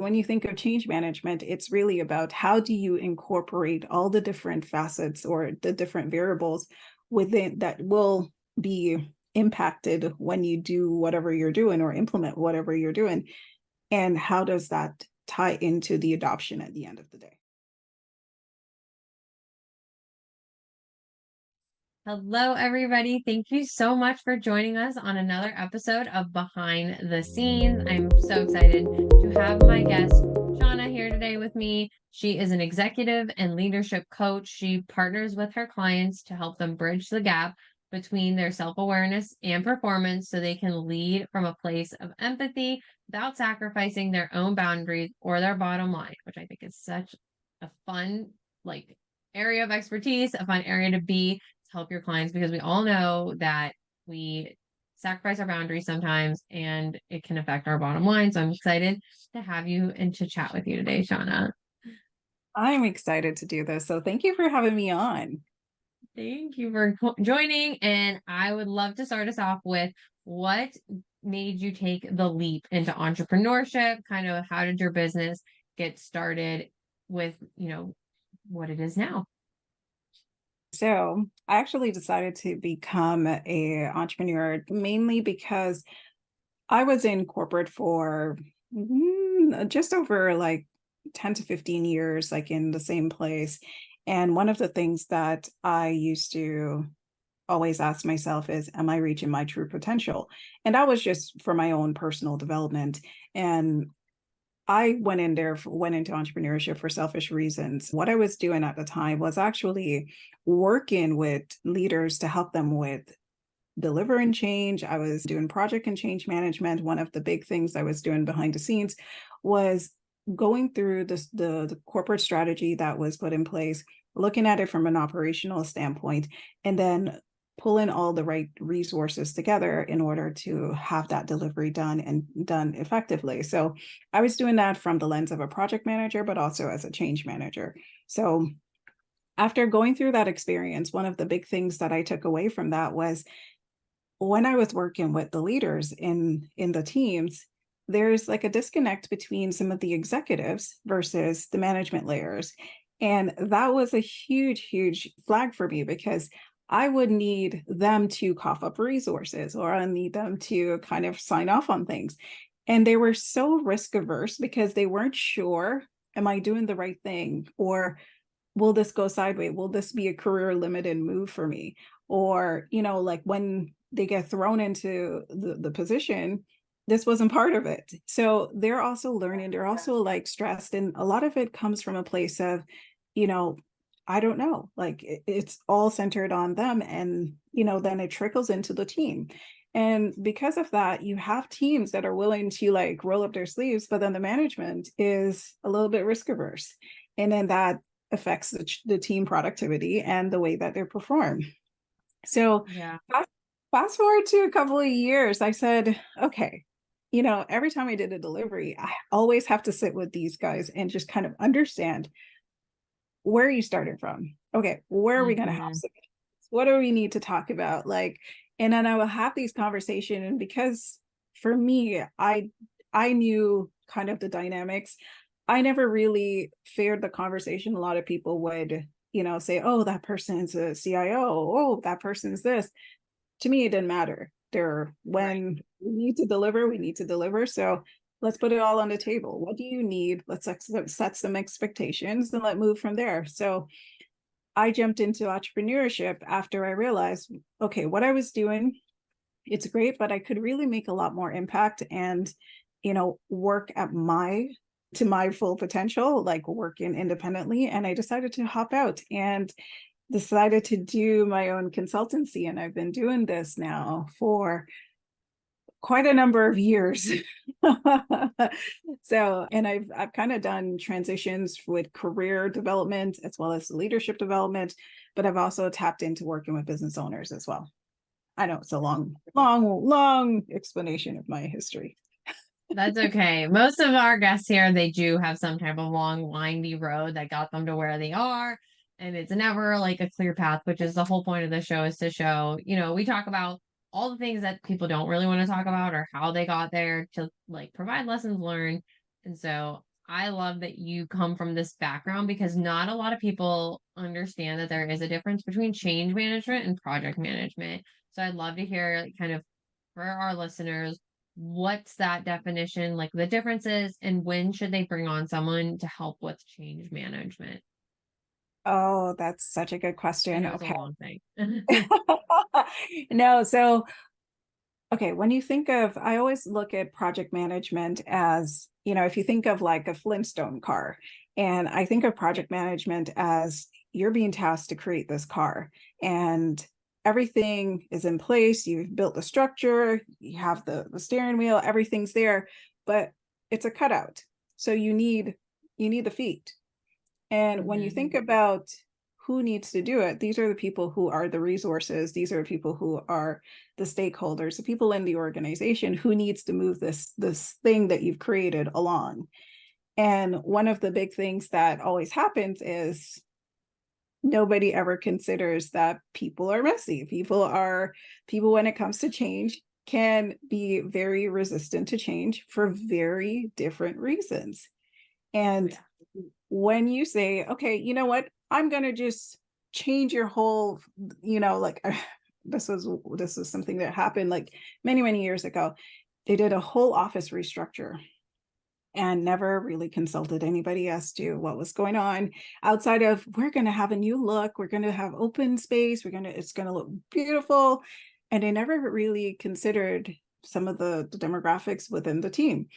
when you think of change management, it's really about how do you incorporate all the different facets or the different variables within that will be impacted when you do whatever you're doing or implement whatever you're doing. And how does that tie into the adoption at the end of the day? Hello, everybody. Thank you so much for joining us on another episode of Behind the Scenes. I'm so excited to have my guest, Shauna, here today with me. She is an executive and leadership coach. She partners with her clients to help them bridge the gap between their self-awareness and performance so they can lead from a place of empathy without sacrificing their own boundaries or their bottom line, which I think is such a fun, area of expertise, a fun area to be help your clients, because we all know that we sacrifice our boundaries sometimes and it can affect our bottom line. So I'm excited to have you and to chat with you today, Shauna. I'm excited to do this. So thank you for having me on. Thank you for joining. And I would love to start us off with what made you take the leap into entrepreneurship? Kind of how did your business get started with, what it is now? So I actually decided to become a entrepreneur mainly because I was in corporate for just over like 10 to 15 years, like in the same place. And one of the things that I used to always ask myself is, am I reaching my true potential? And that was just for my own personal development. And I went into entrepreneurship for selfish reasons. What I was doing at the time was actually working with leaders to help them with delivering change. I was doing project and change management. One of the big things I was doing behind the scenes was going through the corporate strategy that was put in place, looking at it from an operational standpoint, and then pulling all the right resources together in order to have that delivery done and done effectively. So I was doing that from the lens of a project manager, but also as a change manager. So after going through that experience, one of the big things that I took away from that was when I was working with the leaders in the teams, there's like a disconnect between some of the executives versus the management layers. And that was a huge flag for me because I would need them to cough up resources or I need them to kind of sign off on things. And they were so risk averse because they weren't sure, am I doing the right thing? Or will this go sideways? Will this be a career limited move for me? Or, like when they get thrown into the position, this wasn't part of it. So they're also learning, they're also like stressed. And a lot of it comes from a place of, I don't know, like it's all centered on them. And, then it trickles into the team. And because of that, you have teams that are willing to like roll up their sleeves, but then the management is a little bit risk averse. And then that affects the team productivity and the way that they perform. So Yeah. fast forward to a couple of years, I said, okay, every time I did a delivery, I always have to sit with these guys and just kind of understand where are you starting from? Okay, where are we going to have some? What do we need to talk about? Like, and then I will have these conversations. And because for me, I knew kind of the dynamics. I never really feared the conversation. A lot of people would, say, oh, that person's a CIO. Oh, that person's this. To me, it didn't matter. When we need to deliver, we need to deliver. So let's put it all on the table. What do you need? Let's set some expectations and let's move from there. So I jumped into entrepreneurship after I realized, okay, what I was doing, it's great, but I could really make a lot more impact and, work to my full potential, like working independently. And I decided to hop out and decided to do my own consultancy. And I've been doing this now for quite a number of years. So, and I've kind of done transitions with career development as well as leadership development, but I've also tapped into working with business owners as well. I know it's a long explanation of my history. That's okay. Most of our guests here, they do have some type of long, windy road that got them to where they are. And it's never like a clear path, which is the whole point of the show, is to show, we talk about all the things that people don't really want to talk about or how they got there to like provide lessons learned. And so I love that you come from this background because not a lot of people understand that there is a difference between change management and project management. So I'd love to hear, like, kind of for our listeners, what's that definition, like the differences, and when should they bring on someone to help with change management? Oh, that's such a good I question. know it's a Okay. long thing. No, so okay, when you think of, I always look at project management as, if you think of like a Flintstone car, and I think of project management as you're being tasked to create this car, and everything is in place. You've built the structure, you have the steering wheel, everything's there, but it's a cutout. So you need the feet. And when you Hmm. think about who needs to do it, these are the people who are the resources. These are people who are the stakeholders, the people in the organization who needs to move this thing that you've created along. And one of the big things that always happens is nobody ever considers that people are messy. People when it comes to change can be very resistant to change for very different reasons. Oh, And yeah. when you say, okay, you know what, I'm going to just change your whole, like this was something that happened like many, many years ago. They did a whole office restructure and never really consulted anybody as to what was going on outside of, we're going to have a new look, we're going to have open space, it's going to look beautiful. And they never really considered some of the demographics within the team.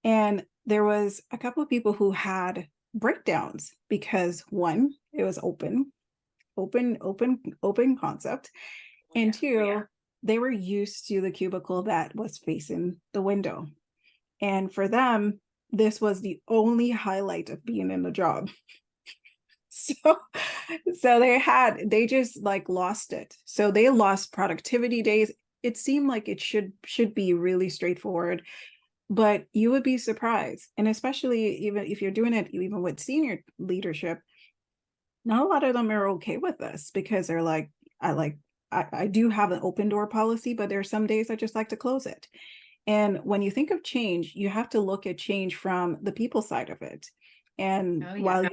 And there was a couple of people who had breakdowns because one, it was open concept. Oh, And yeah. two, they were used to the cubicle that was facing the window. And for them, this was the only highlight of being in the job. So, so they just like lost it. So they lost productivity days. It seemed like it should be really straightforward, but you would be surprised. And especially even if you're doing it even with senior leadership, not a lot of them are okay with this because they're like, I like I do have an open door policy, but there's some days I just like to close it. And when you think of change, you have to look at change from the people side of it. And Oh, yeah. while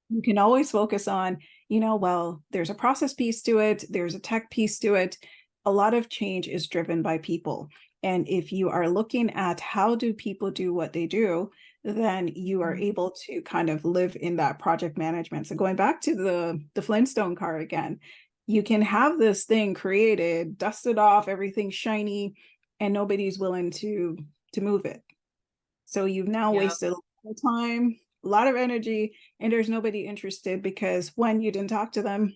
you can always focus on, well, there's a process piece to it, there's a tech piece to it. A lot of change is driven by people. And if you are looking at how do people do what they do, then you are Mhm. able to kind of live in that project management. So going back to the Flintstone car again, you can have this thing created, dusted off, everything shiny, and nobody's willing to move it. So you've now Yep. wasted a lot of time, a lot of energy, and there's nobody interested because one, you didn't talk to them.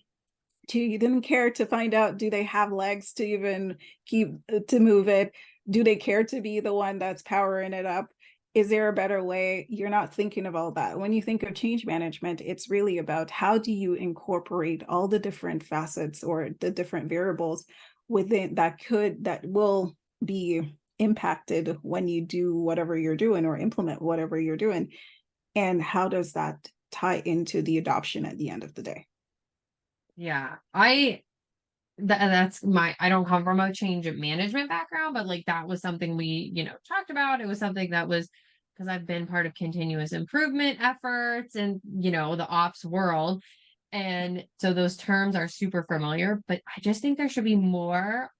Two, you didn't care to find out, do they have legs to even keep to move it? Do they care to be the one that's powering it up? Is there a better way? You're not thinking of all that. When you think of change management, it's really about how do you incorporate all the different facets or the different variables within that will be impacted when you do whatever you're doing or implement whatever you're doing. And how does that tie into the adoption at the end of the day? Yeah. That's I don't come from a change management background, but like that was something we, talked about. It was something that was because I've been part of continuous improvement efforts and, the ops world. And so those terms are super familiar, but I just think there should be more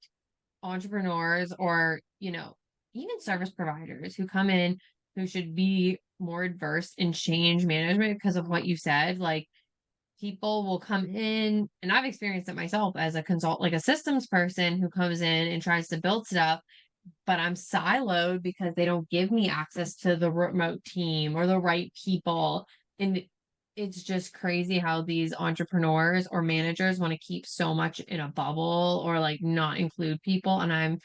entrepreneurs or, even service providers who come in who should be more adverse in change management because of what you said. Like, people will come in, and I've experienced it myself as a consult, like a systems person who comes in and tries to build stuff, but I'm siloed because they don't give me access to the remote team or the right people. And it's just crazy how these entrepreneurs or managers want to keep so much in a bubble or like not include people. And I'm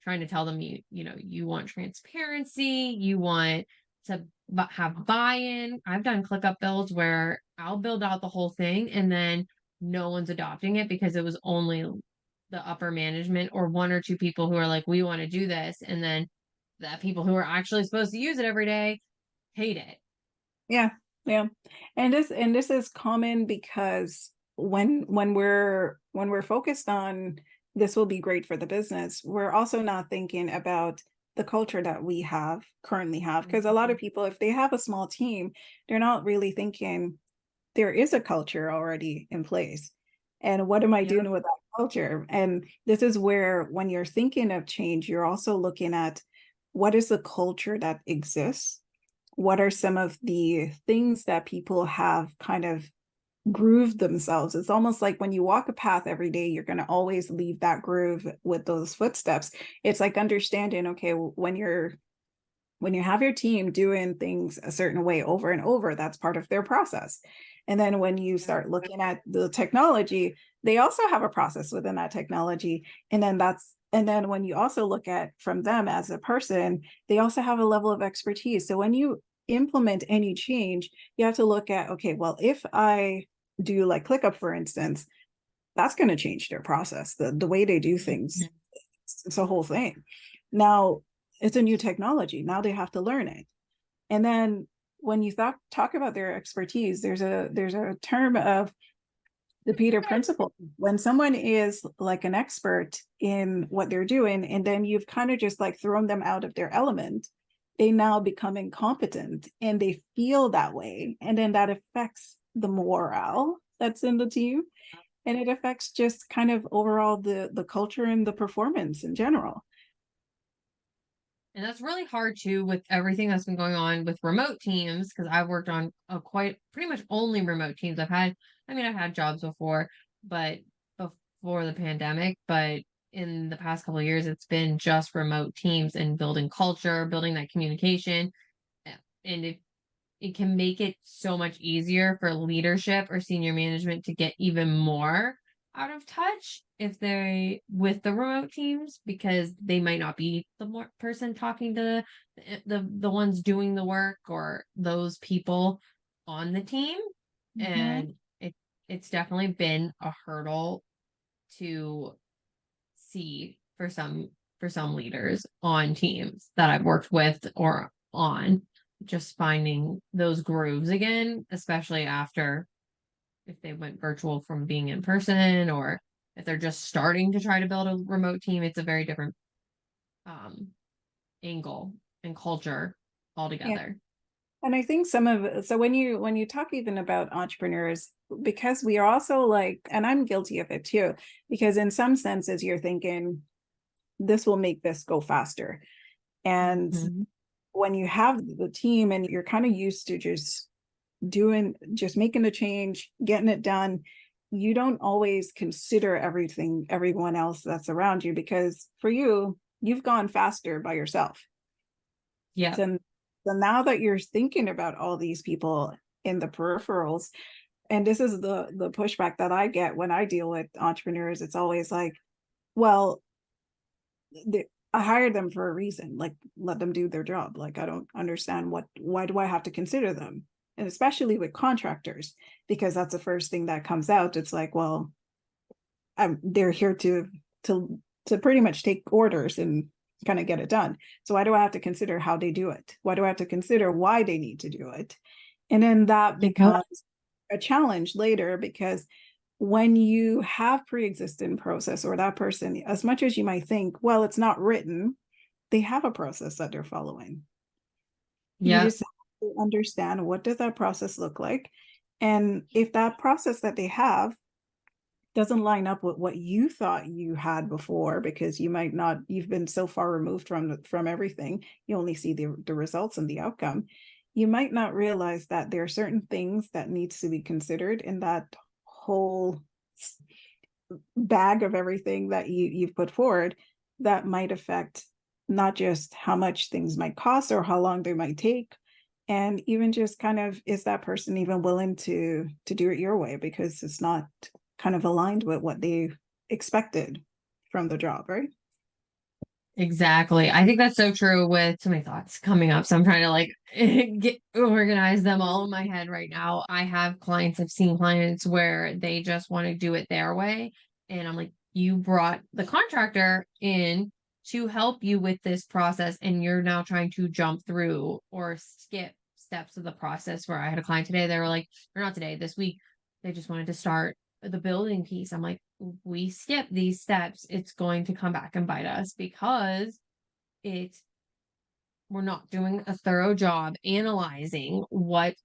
trying to tell them, you want transparency, you want to have buy-in. I've done ClickUp builds where I'll build out the whole thing and then no one's adopting it because it was only the upper management or one or two people who are like, we want to do this. And then the people who are actually supposed to use it every day hate it. Yeah, yeah. And this is common because when we're focused on this will be great for the business, we're also not thinking about the culture that we have currently have. Because a lot of Mhm. people, if they have a small team, they're not really thinking there is a culture already in place. And what am I Yep. doing with that culture? And this is where, when you're thinking of change, you're also looking at what is the culture that exists? What are some of the things that people have kind of grooved themselves? It's almost like when you walk a path every day, you're going to always leave that groove with those footsteps. It's like understanding, okay, when you have your team doing things a certain way over and over, that's part of their process. And then when you Yep. start looking at the technology, they also have a process within that technology. And then when you also look at from them as a person, they also have a level of expertise. So when you implement any change, you have to look at, okay, well, if I do like ClickUp, for instance, that's going to change their process, the way they do things. Mhm. It's a whole thing. Now it's a new technology. Now they have to learn it. And then when you talk about their expertise, there's a term of the Peter principle. When someone is like an expert in what they're doing, and then you've kind of just like thrown them out of their element, they now become incompetent and they feel that way. And then that affects the morale that's in the team. And it affects just kind of overall the culture and the performance in general. And that's really hard too with everything that's been going on with remote teams because I've worked on a quite pretty much only remote teams. I've had jobs before, but before the pandemic, but in the past couple of years, it's been just remote teams and building culture, building that communication. And it can make it so much easier for leadership or senior management to get even more out of touch if they with the remote teams because they might not be the more person talking to the ones doing the work or those people on the team. Mhm. And it's definitely been a hurdle to see for some leaders on teams that I've worked with or on, just finding those grooves again, especially after if they went virtual from being in person or if they're just starting to try to build a remote team, it's a very different um angle and culture Yeah. altogether. And I think so when you talk even about entrepreneurs, because we are also like, and I'm guilty of it too, because in some senses you're thinking this will make this go faster. And Mhm. when you have the team and you're kind of used to just making the change, getting it done, you don't always consider everyone else that's around you, because for you, you've gone faster by yourself. Yeah. So, now that you're thinking about all these people in the peripherals, and this is the pushback that I get when I deal with entrepreneurs, it's always like, well, I hired them for a reason. Like, let them do their job. Like, I don't understand why do I have to consider them? And especially with contractors, because that's the first thing that comes out. It's like, well, they're here to to pretty much take orders and kind of get it done. So why do I have to consider how they do it? Why do I have to consider why they need to do it? And then that Yeah. becomes a challenge later, because when you have pre-existing process, or that person, as much as you might think, well, it's not written, they have a process that they're following. You Yeah. just have to understand, what does that process look like? And if that process that they have doesn't line up with what you thought you had before, because you might not, you've been so far removed from everything, you only see the results and the outcome, you might not realize that there are certain things that needs to be considered in that whole bag of everything that you've put forward, that might affect not just how much things might cost or how long they might take, and even just kind of, is that person even willing to do it your way, because it's not kind of aligned with what they expected from the job, right? Exactly. I think that's so true with so many thoughts coming up. So I'm trying to like get organize them all in my head right now. I've seen clients where they just want to do it their way. And I'm like, you brought the contractor in to help you with this process, and you're now trying to jump through or skip steps of the process. Where I had a client today, they were like, or not today, this week, they just wanted to start the building piece. I'm like, we skip these steps, it's going to come back and bite us because it we're not doing a thorough job analyzing what,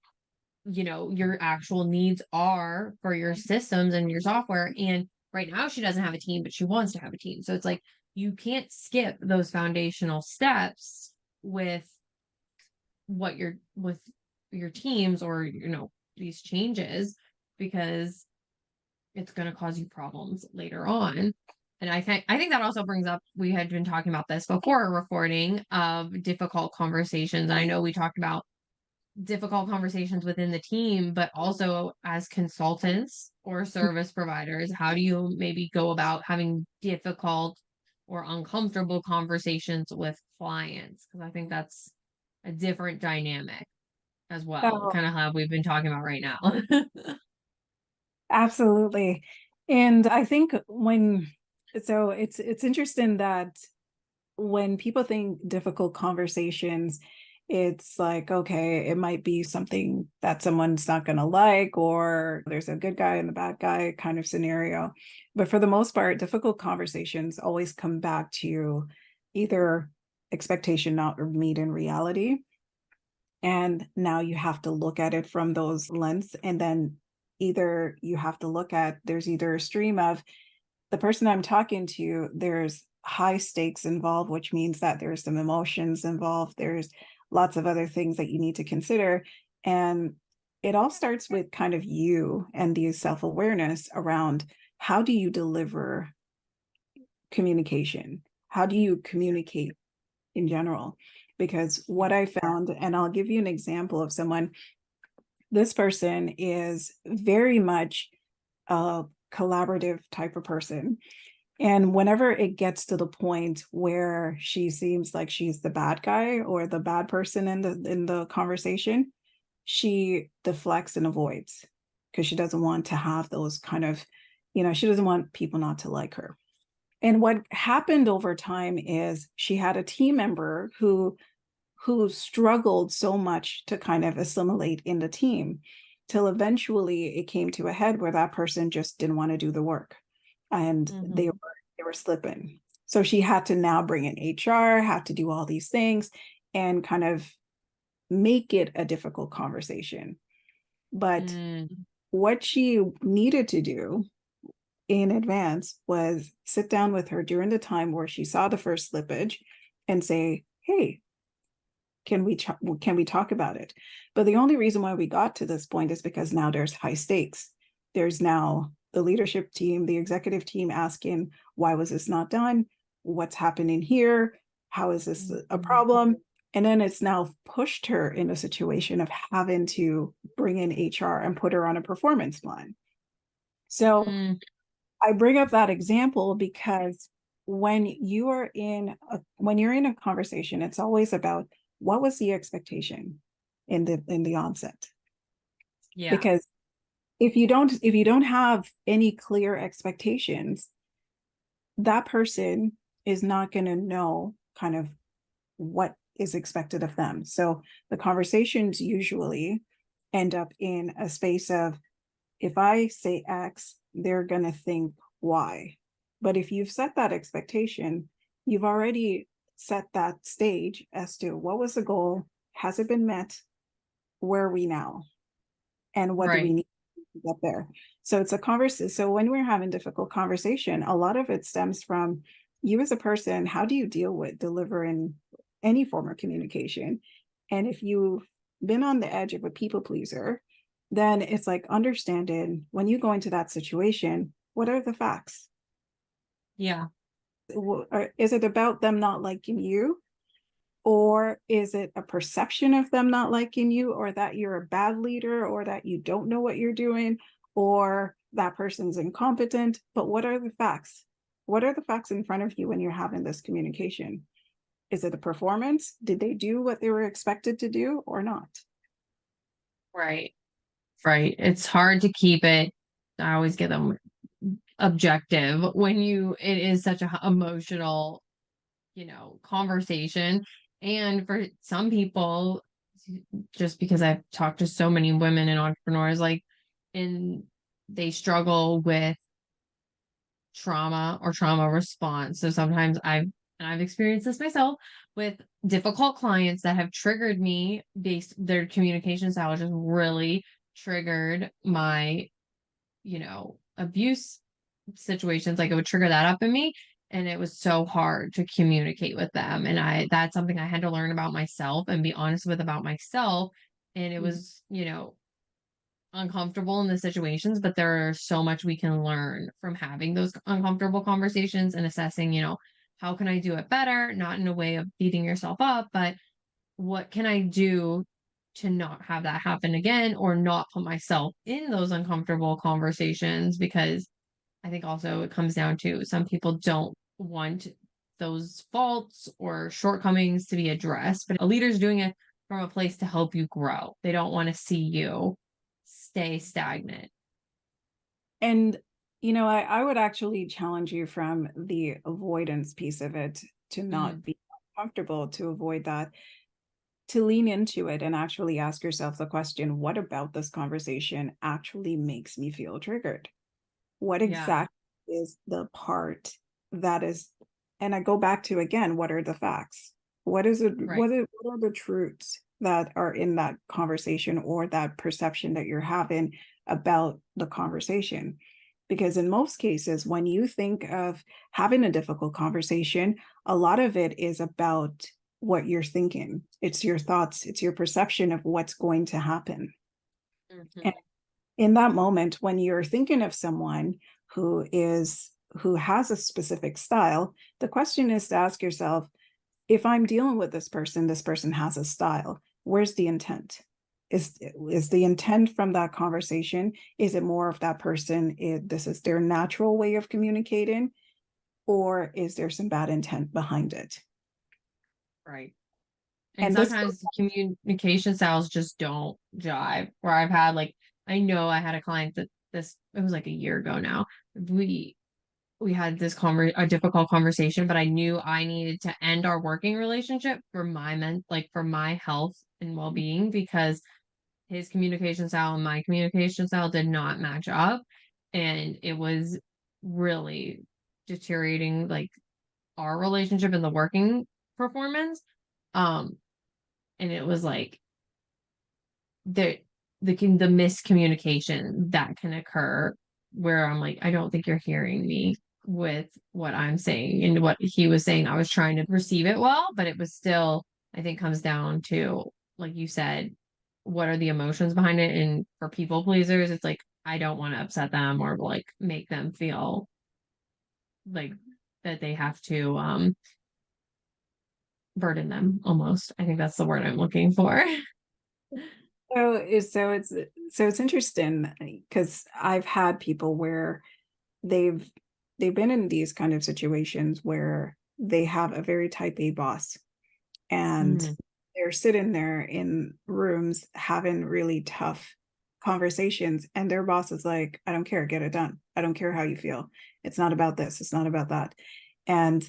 your actual needs are for your systems and your software. And right now she doesn't have a team, but she wants to have a team. So it's like you can't skip those foundational steps with with your teams, or these changes, because it's going to cause you problems later on. And I think that also brings up, we had been talking about this before recording, of difficult conversations. And I know we talked about difficult conversations within the team, but also as consultants or service providers, how do you maybe go about having difficult or uncomfortable conversations with clients? Because I think that's a different dynamic as well, Oh, kind of how we've been talking about right now. absolutely. And I think it's interesting that when people think difficult conversations, it's like, okay, it might be something that someone's not going to like, or there's a good guy and the bad guy kind of scenario. But for the most part, difficult conversations always come back to either expectation not meet in reality. And now you have to look at it from those lens. And then either you have to look at, there's either a stream of the person I'm talking to, there's high stakes involved, which means that there's some emotions involved. There's lots of other things that you need to consider. And it all starts with kind of you and the self-awareness around how do you deliver communication? How do you communicate in general? Because what I found, and I'll give you an example of someone, this person is very much a collaborative type of person. And whenever it gets to the point where she seems like she's the bad guy or the bad person in the conversation, she deflects and avoids because she doesn't want to have those kind of, she doesn't want people not to like her. And what happened over time is she had a team member who struggled so much to kind of assimilate in the team till eventually it came to a head where that person just didn't want to do the work and they Hmm. were they were slipping. So she had to now bring in HR, had to do all these things and kind of make it a difficult conversation. But Mm, what she needed to do in advance was sit down with her during the time where she saw the first slippage and say, hey, can we talk about it? But the only reason why we got to this point is because now there's high stakes. There's now the leadership team, the executive team asking, why was this not done? What's happening here? How is this a problem? And then it's now pushed her in a situation of having to bring in HR and put her on a performance plan. So mm, I bring up that example because when you're in a conversation, it's always about what was the expectation in the onset. yeah, Because if you don't have any clear expectations, that person is not going to know kind of what is expected of them. So the conversations usually end up in a space of, if I say X, they're going to think Y. But if you've set that expectation, you've already set that stage as to what was the goal? Has it been met? Where are we now? And what do we right. need to get there? So it's a conversation. So when we're having difficult conversation, a lot of it stems from you as a person. How do you deal with delivering any form of communication? And if you've been on the edge of a people pleaser, then it's like understanding when you go into that situation, what are the facts? Yeah, Is it about them not liking you? Or is it a perception of them not liking you, or that you're a bad leader, or that you don't know what you're doing, or that person's incompetent? But what are the facts? What are the facts in front of you when you're having this communication? Is it a performance? Did they do what they were expected to do or not? right. Right. It's hard to keep it. I always get them objective when it is such a emotional, conversation. And for some people, just because I've talked to so many women and entrepreneurs, and they struggle with trauma or trauma response. So sometimes and I've experienced this myself with difficult clients that have triggered me based their communication style just really triggered my, abuse situations. Like it would trigger that up in me. And it was so hard to communicate with them. And that's something I had to learn about myself and be honest with about myself. And it Mm. was, uncomfortable in the situations, but there's so much we can learn from having those uncomfortable conversations and assessing, how can I do it better? Not in a way of beating yourself up, but what can I do to not have that happen again or not put myself in those uncomfortable conversations? Because I think also it comes down to some people don't want those faults or shortcomings to be addressed, but a leader's doing it from a place to help you grow. They don't want to see you stay stagnant. And, I would actually challenge you from the avoidance piece of it to Mm, not be comfortable to avoid that, to lean into it and actually ask yourself the question, what about this conversation actually makes me feel triggered? What yeah, exactly is the part that is, and I go back to again, what are the facts? What is it? right. What are the truths that are in that conversation or that perception that you're having about the conversation? Because in most cases, when you think of having a difficult conversation, a lot of it is about what you're thinking. It's your thoughts, it's your perception of what's going to happen. And Mhm. in that moment, when you're thinking of someone who has a specific style, the question is to ask yourself, if I'm dealing with this person has a style. Where's the intent? Is the intent from that conversation? Is it more of that person? This is their natural way of communicating, or is there some bad intent behind it? Right. And And this, sometimes communication styles just don't jive. Where I've had like, I know I had a client that it was like a year ago now. We we had a difficult conversation, but I knew I needed to end our working relationship for for my health and well-being, because his communication style and my communication style did not match up, and it was really deteriorating like our relationship and the working performance. Um, and it was like the the miscommunication that can occur where I'm like, I don't think you're hearing me with what I'm saying and what he was saying. I was trying to receive it well, but it was still, I think, comes down to, like you said, what are the emotions behind it? And for people pleasers, it's like, I don't want to upset them or like make them feel like that they have to burden them almost. I think that's the word I'm looking for. so it's interesting because I've had people where they've they've been in these kind of situations where they have a very type A boss, and Mm, they're sitting there in rooms having really tough conversations, and their boss is like, I don't care, get it done. I don't care how you feel. It's not about this, it's not about that. And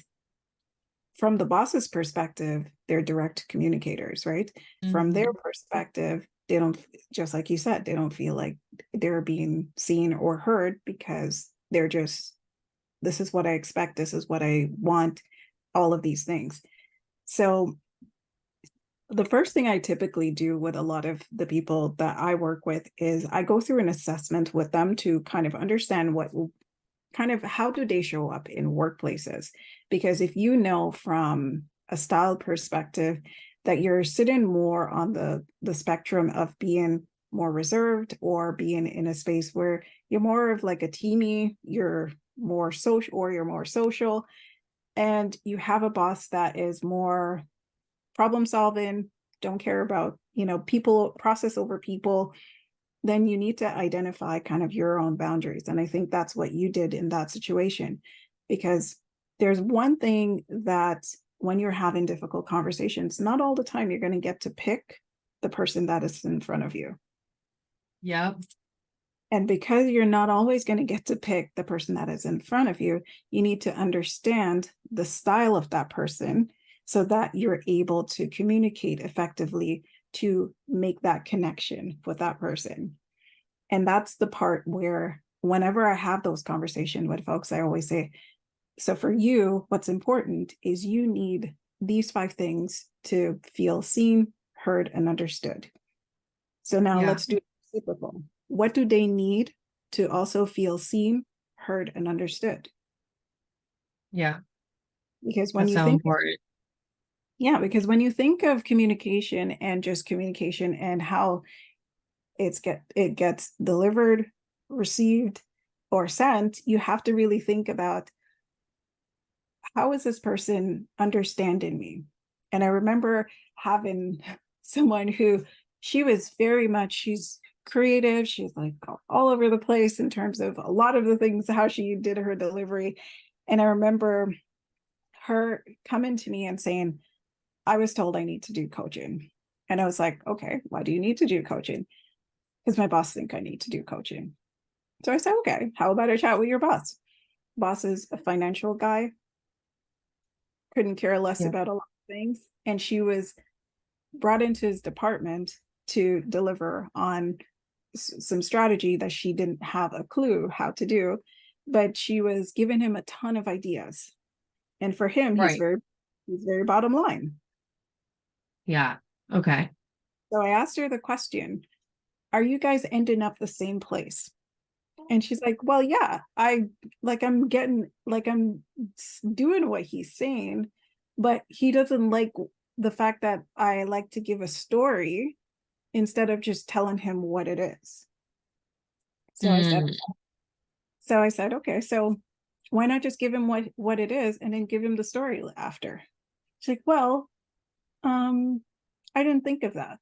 from the boss's perspective, they're direct communicators, right? From their mhm. perspective, they don't, just like you said, they don't feel like they're being seen or heard because they're just, this is what I expect, this is what I want, all of these things. So the first thing I typically do with a lot of the people that I work with is I go through an assessment with them to kind of understand what kind of how do they show up in workplaces. Because if you know from a style perspective that you're sitting more on the spectrum of being more reserved or being in a space where you're more of like a teamy, you're more social, or you're more social, and you have a boss that is more problem solving, don't care about, people, process over people, then you need to identify kind of your own boundaries. And I think that's what you did in that situation, because there's one thing that when you're having difficult conversations, not all the time you're going to get to pick the person that is in front of you. Yep. And because you're not always going to get to pick the person that is in front of you, you need to understand the style of that person so that you're able to communicate effectively to make that connection with that person. And that's the part where, whenever I have those conversations with folks, I always say, So for you, what's important is you need these 5 things to feel seen, heard, and understood. So now Yeah. let's do reciprocal. What do they need to also feel seen, heard, and understood? Yeah. Because when That's you so think, important. yeah, because when you think of communication and just communication and how it gets delivered, received, or sent, you have to really think about, how is this person understanding me? And I remember having someone who, she's creative. She's like all over the place in terms of a lot of the things, how she did her delivery. And I remember her coming to me and saying, I was told I need to do coaching. And I was like, okay, why do you need to do coaching? Because my boss think I need to do coaching. So I said, okay, how about I chat with your boss? Boss is a financial guy, couldn't care less Yeah. about a lot of things. And she was brought into his department to deliver on some strategy that she didn't have a clue how to do, but she was giving him a ton of ideas. And for him, Right. he's very bottom line. Yeah. Okay. So I asked her the question, are you guys ending up the same place? And she's like, well, yeah, I'm getting, like, I'm doing what he's saying, but he doesn't like the fact that I like to give a story instead of just telling him what it is. So I said, Mm, okay, so why not just give him what it is and then give him the story after? She's like, well, um, I didn't think of that.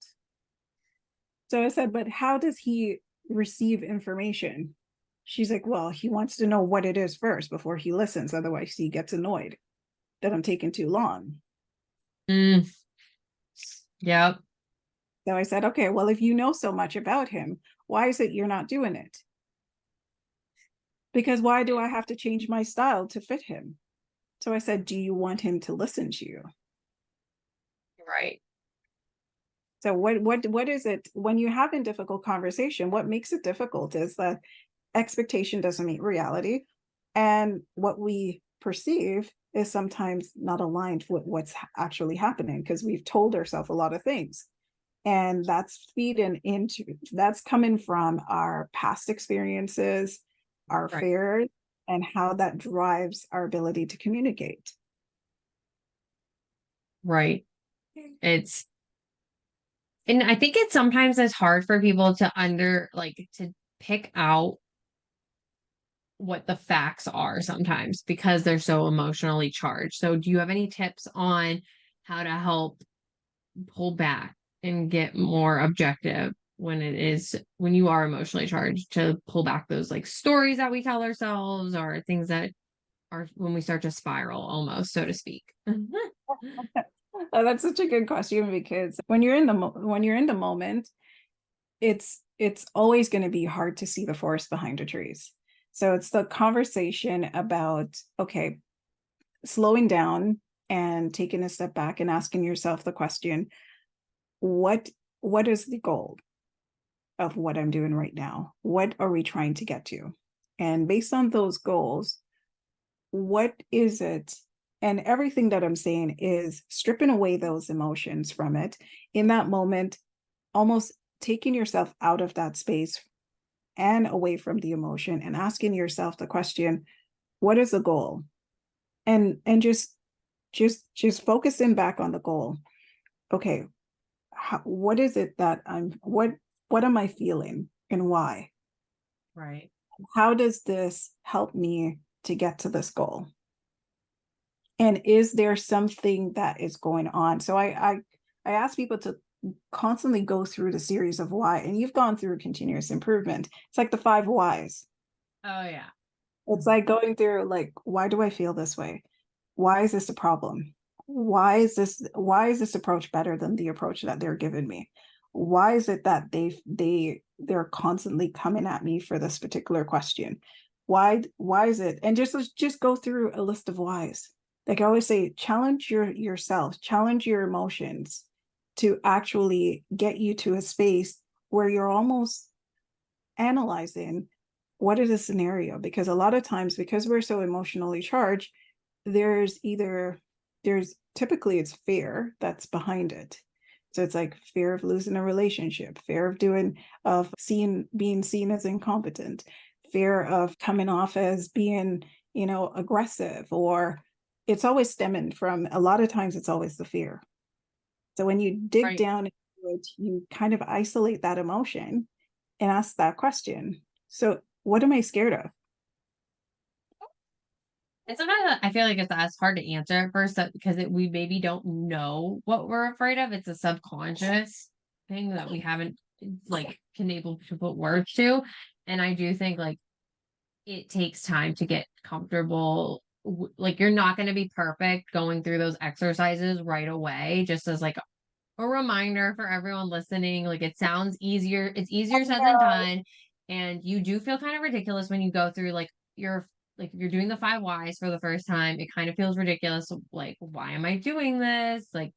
So I said, but how does he receive information? She's like, well, he wants to know what it is first before he listens. Otherwise, he gets annoyed that I'm taking too long. mm, yep. So I said, okay, well, if you know so much about him, why is it you're not doing it? Because why do I have to change my style to fit him? So I said, do you want him to listen to you? Right. So what is it when you're having difficult conversation? What makes it difficult is that expectation doesn't meet reality, and what we perceive is sometimes not aligned with what's actually happening because we've told ourselves a lot of things, and that's coming from our past experiences, our Right. fears, and how that drives our ability to communicate. Right. It's, and I think it's sometimes it's hard for people to to pick out what the facts are sometimes because they're so emotionally charged. So do you have any tips on how to help pull back and get more objective when you are emotionally charged, to pull back those like stories that we tell ourselves or things that are when we start to spiral almost, so to speak? That's such a good question, because when you're in the moment, it's always going to be hard to see the forest behind the trees. So it's the conversation about, okay, slowing down and taking a step back and asking yourself the question, what what is the goal of what I'm doing right now? What are we trying to get to? And based on those goals, what is it? And everything that I'm saying is stripping away those emotions from it in that moment, almost taking yourself out of that space and away from the emotion and asking yourself the question, what is the goal? And just focusing back on the goal. Okay, what is it that what am I feeling and why? Right. How does this help me to get to this goal? And is there something that is going on? So I ask people to constantly go through the series of why, and you've gone through continuous improvement. It's like the 5 whys. Oh yeah. It's like going through, like, why do I feel this way? Why is this a problem? Why is this approach better than the approach that they're giving me? Why is it that they're constantly coming at me for this particular question? Why is it? And just go through a list of whys. Like I always say, challenge yourself, challenge your emotions to actually get you to a space where you're almost analyzing what is the scenario, because a lot of times, because we're so emotionally charged, there's typically it's fear that's behind it. So it's like fear of losing a relationship, fear of being seen as incompetent, fear of coming off as being, aggressive, or it's always stemming from, a lot of times it's always the fear. So when you dig Right. down into it, you kind of isolate that emotion and ask that question. So what am I scared of? And sometimes I feel like it's hard to answer at first because we maybe don't know what we're afraid of. It's a subconscious thing that we haven't like been able to put words to. And I do think like it takes time to get comfortable. Like you're not going to be perfect going through those exercises right away, just as like a reminder for everyone listening. Like it sounds easier. It's easier said than done. And you do feel kind of ridiculous when you go through like if you're doing the 5 whys for the first time, it kind of feels ridiculous. Like, why am I doing this? Like,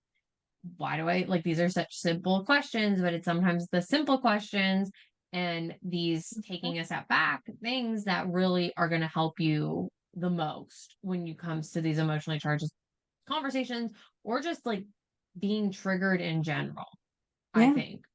why do I like these are such simple questions, but it's sometimes the simple questions and these taking a step back things that really are going to help you the most when you comes to these emotionally charged conversations or just like being triggered in general, I Yeah. think.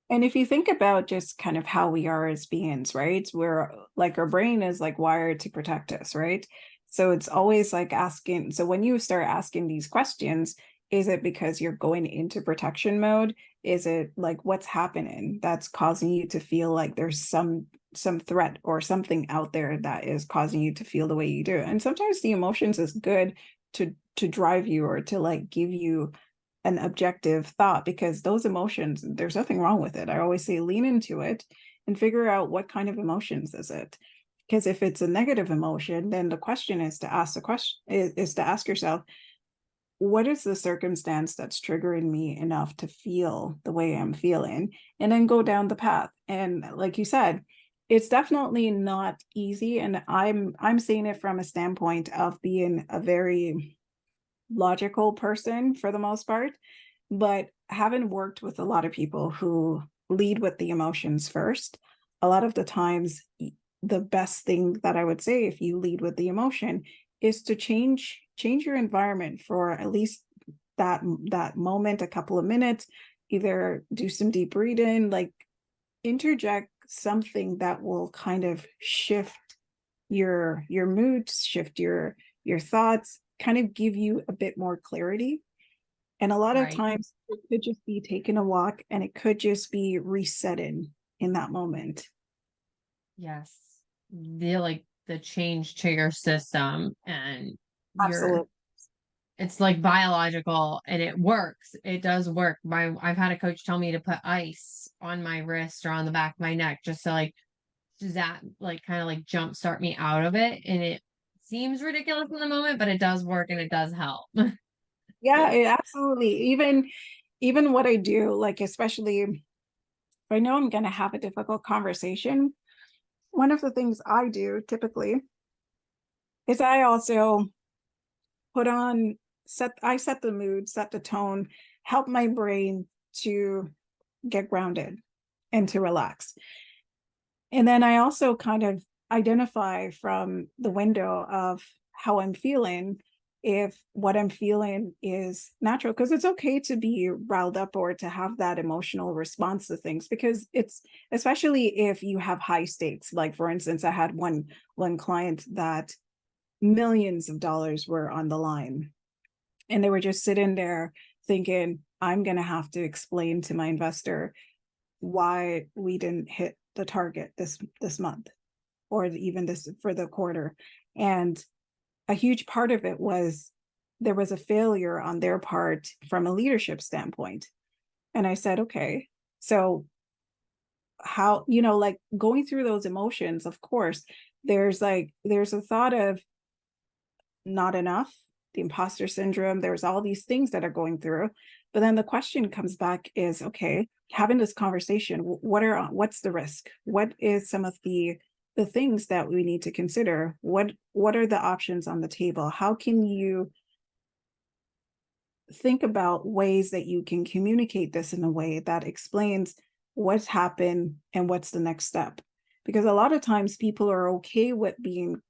And if you think about just kind of how we are as beings, right? We're like, our brain is like wired to protect us, right? So it's always like asking. So when you start asking these questions, is it because you're going into protection mode? Is it like what's happening that's causing you to feel like there's some threat or something out there that is causing you to feel the way you do? And sometimes the emotions is good to drive you or to like give you an objective thought, because those emotions, there's nothing wrong with it. I always say lean into it and figure out what kind of emotions is it. Because if it's a negative emotion, then the question is to ask the question is to ask yourself, what is the circumstance that's triggering me enough to feel the way I'm feeling? And then go down the path. And like you said, it's definitely not easy. And I'm seeing it from a standpoint of being a very logical person for the most part, but having worked with a lot of people who lead with the emotions first, a lot of the times the best thing that I would say if you lead with the emotion is to change your environment for at least that moment, a couple of minutes, either do some deep breathing, like interject something that will kind of shift your mood, shift your thoughts, kind of give you a bit more clarity. And a lot of Right. times it could just be taking a walk, and it could just be resetting in that moment. Yes. The change to your system and your Absolutely. it's like biological and it works. It does work. I've had a coach tell me to put ice on my wrist or on the back of my neck just to like does that like kind of like jumpstart me out of it. And it seems ridiculous in the moment, but it does work and it does help. Yeah, it absolutely. Even what I do, like especially if I know I'm going to have a difficult conversation, one of the things I do typically is I also put on I set the mood, set the tone, help my brain to get grounded and to relax. And then I also kind of identify from the window of how I'm feeling, if what I'm feeling is natural, because it's okay to be riled up or to have that emotional response to things, because it's, especially if you have high stakes. Like for instance, I had one client that millions of dollars were on the line, and they were just sitting there thinking, I'm going to have to explain to my investor why we didn't hit the target this month, or even this for the quarter. And a huge part of it was there was a failure on their part from a leadership standpoint. And I said, okay, so how, like going through those emotions, of course, there's a thought of not enough, the imposter syndrome, there's all these things that are going through. But then the question comes back is, okay, having this conversation, what's the risk? What is some of the things that we need to consider? What are the options on the table? How can you think about ways that you can communicate this in a way that explains what's happened and what's the next step? Because a lot of times people are okay with being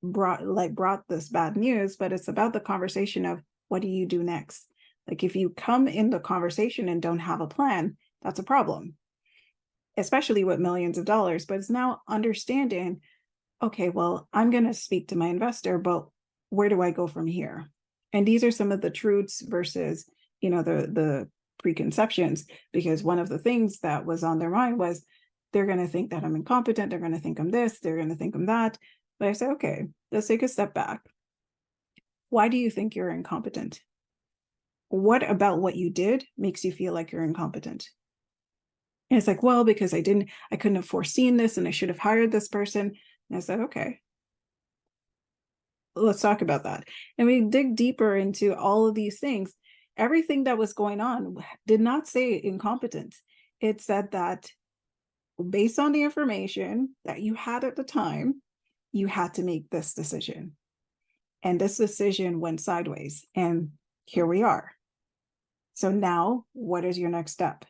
brought this bad news, but it's about the conversation of what do you do next? Like if you come in the conversation and don't have a plan, that's a problem, especially with millions of dollars. But it's now understanding, okay, well, I'm going to speak to my investor, but where do I go from here? And these are some of the truths versus, the preconceptions, because one of the things that was on their mind was they're going to think that I'm incompetent. They're going to think I'm this, they're going to think I'm that. But I said, okay, let's take a step back. Why do you think you're incompetent? What about what you did makes you feel like you're incompetent? And it's like, well, because I couldn't have foreseen this and I should have hired this person. And I said, okay, let's talk about that. And we dig deeper into all of these things. Everything that was going on did not say incompetent. It said that based on the information that you had at the time, you had to make this decision. And this decision went sideways. And here we are. So now, what is your next step?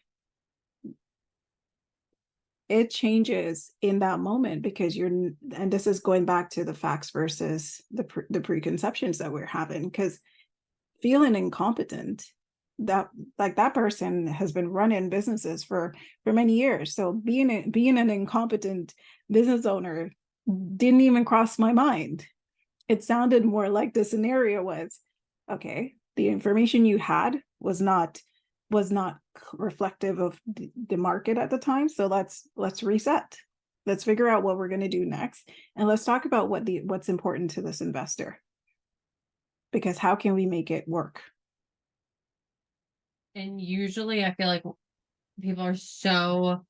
It changes in that moment because and this is going back to the facts versus the preconceptions that we're having, because feeling incompetent, that person has been running businesses for many years. So being an incompetent business owner didn't even cross my mind. It sounded more like the scenario was, okay, the information you had was not reflective of the market at the time. So let's reset. Let's figure out what we're going to do next. And let's talk about what's important to this investor. Because how can we make it work? And usually I feel like people are so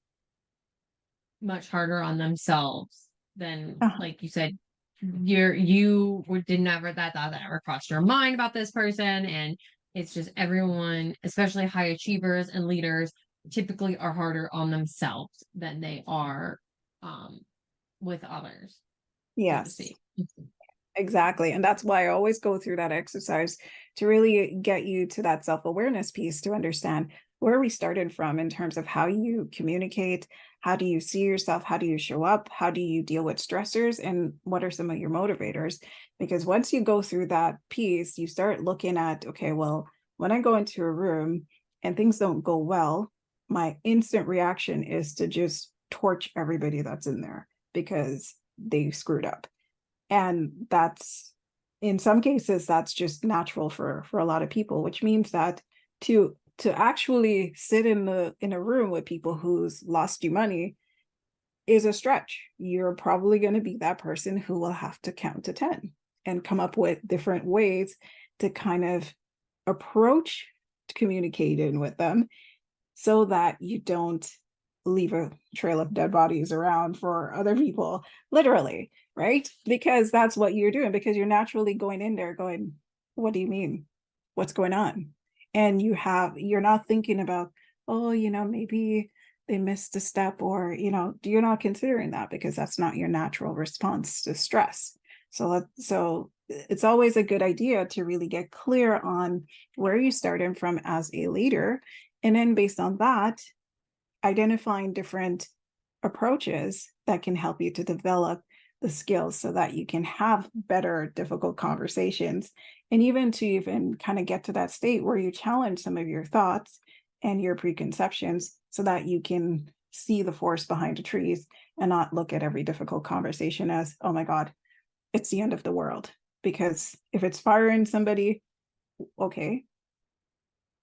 much harder on themselves than, like you said, you did never that thought that ever crossed your mind about this person. And it's just everyone, especially high achievers and leaders, typically are harder on themselves than they are with others. Yes. So to speak. Exactly. And that's why I always go through that exercise to really get you to that self-awareness piece, to understand where we started from in terms of how you communicate, how do you see yourself, how do you show up, how do you deal with stressors, and what are some of your motivators? Because once you go through that piece, you start looking at, okay, well, when I go into a room and things don't go well, my instant reaction is to just torch everybody that's in there because they screwed up. And that's, in some cases, that's just natural for a lot of people, which means that to actually sit in a room with people who's lost you money is a stretch. You're probably going to be that person who will have to count to 10 and come up with different ways to kind of approach communicating with them so that you don't leave a trail of dead bodies around for other people, literally, right? Because that's what you're doing, because you're naturally going in there going, what do you mean? What's going on? And you're not thinking about, oh, maybe they missed a step, or, you're not considering that because that's not your natural response to stress. So it's always a good idea to really get clear on where you started from as a leader. And then based on that, identifying different approaches that can help you to develop the skills so that you can have better difficult conversations, and even kind of get to that state where you challenge some of your thoughts and your preconceptions so that you can see the forest behind the trees and not look at every difficult conversation as, oh my God, it's the end of the world. Because if it's firing somebody, okay,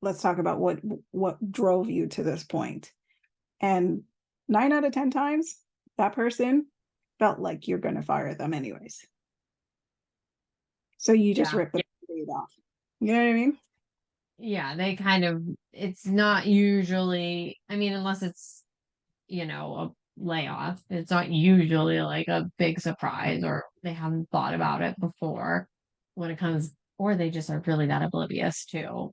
let's talk about what drove you to this point. And 9 out of 10 times, that person felt like you're going to fire them anyways. So you just rip the band-aid off. You know what I mean? Yeah, they kind of, it's not usually, I mean, unless it's, a layoff, it's not usually like a big surprise, or they haven't thought about it before when it comes, or they just are really that oblivious to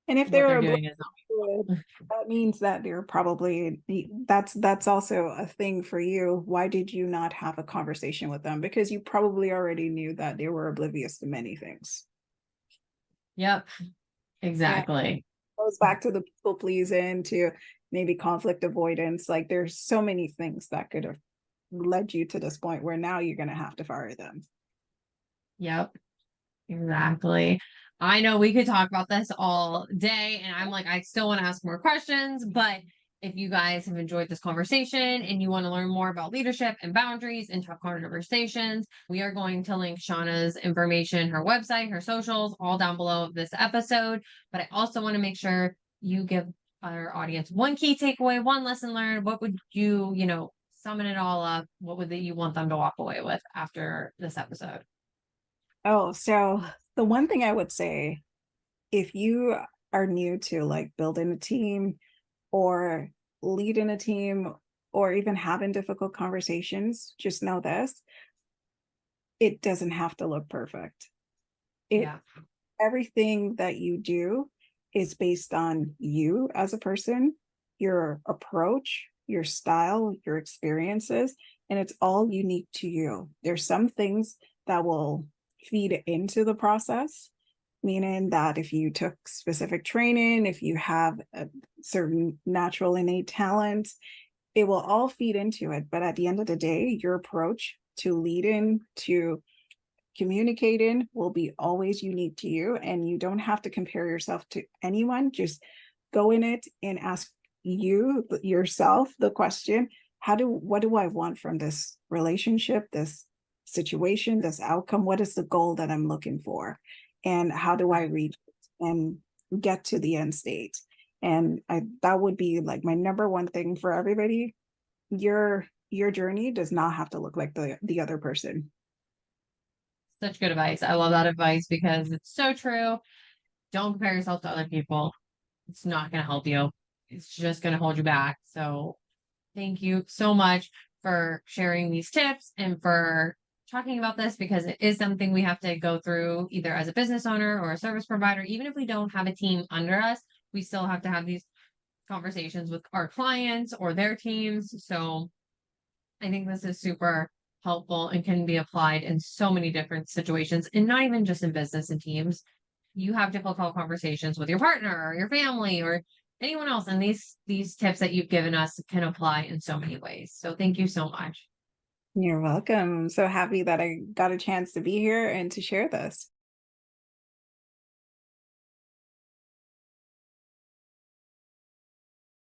And if what they're they're doing is not. that means that they're probably, that's also a thing for you. Why did you not have a conversation with them? Because you probably already knew that they were oblivious to many things. Yep, And it exactly. goes back to the people pleasing, to maybe conflict avoidance. Like there's so many things that could have led you to this point where now you're going to have to fire them. Yep. Exactly. I know we could talk about this all day, and I'm like, I still want to ask more questions, but if you guys have enjoyed this conversation and you want to learn more about leadership and boundaries and tough conversations, we are going to link Shauna's information, her website, her socials, all down below this episode. But I also want to make sure you give our audience one key takeaway, one lesson learned. What would you, summing it all up? What would you want them to walk away with after this episode? Oh, so the one thing I would say, if you are new to like building a team or leading a team or even having difficult conversations, just know this, it doesn't have to look perfect. It Yeah. Everything that you do is based on you as a person, your approach, your style, your experiences, and it's all unique to you. There's some things that will feed into the process, meaning that if you took specific training, if you have a certain natural innate talents, it will all feed into it. But at the end of the day, your approach to leading, to communicating will be always unique to you, and you don't have to compare yourself to anyone. Just go in it and ask you yourself the question, what do I want from this relationship, this situation, this outcome? What is the goal that I'm looking for, and how do I Right. reach it and get to the end state? And that would be like my number one thing for everybody. Your journey does not have to look like the other person. Such good advice. I love that advice because it's so true. Don't compare yourself to other people. It's not going to help you. It's just going to hold you back. So thank you so much for sharing these tips and for talking about this because it is something we have to go through either as a business owner or a service provider. Even if we don't have a team under us, we still have to have these conversations with our clients or their teams. So I think this is super helpful and can be applied in so many different situations and not even just in business and teams. You have difficult conversations with your partner or your family or anyone else. And these tips that you've given us can apply in so many ways. So thank you so much. You're welcome. I'm so happy that I got a chance to be here and to share this.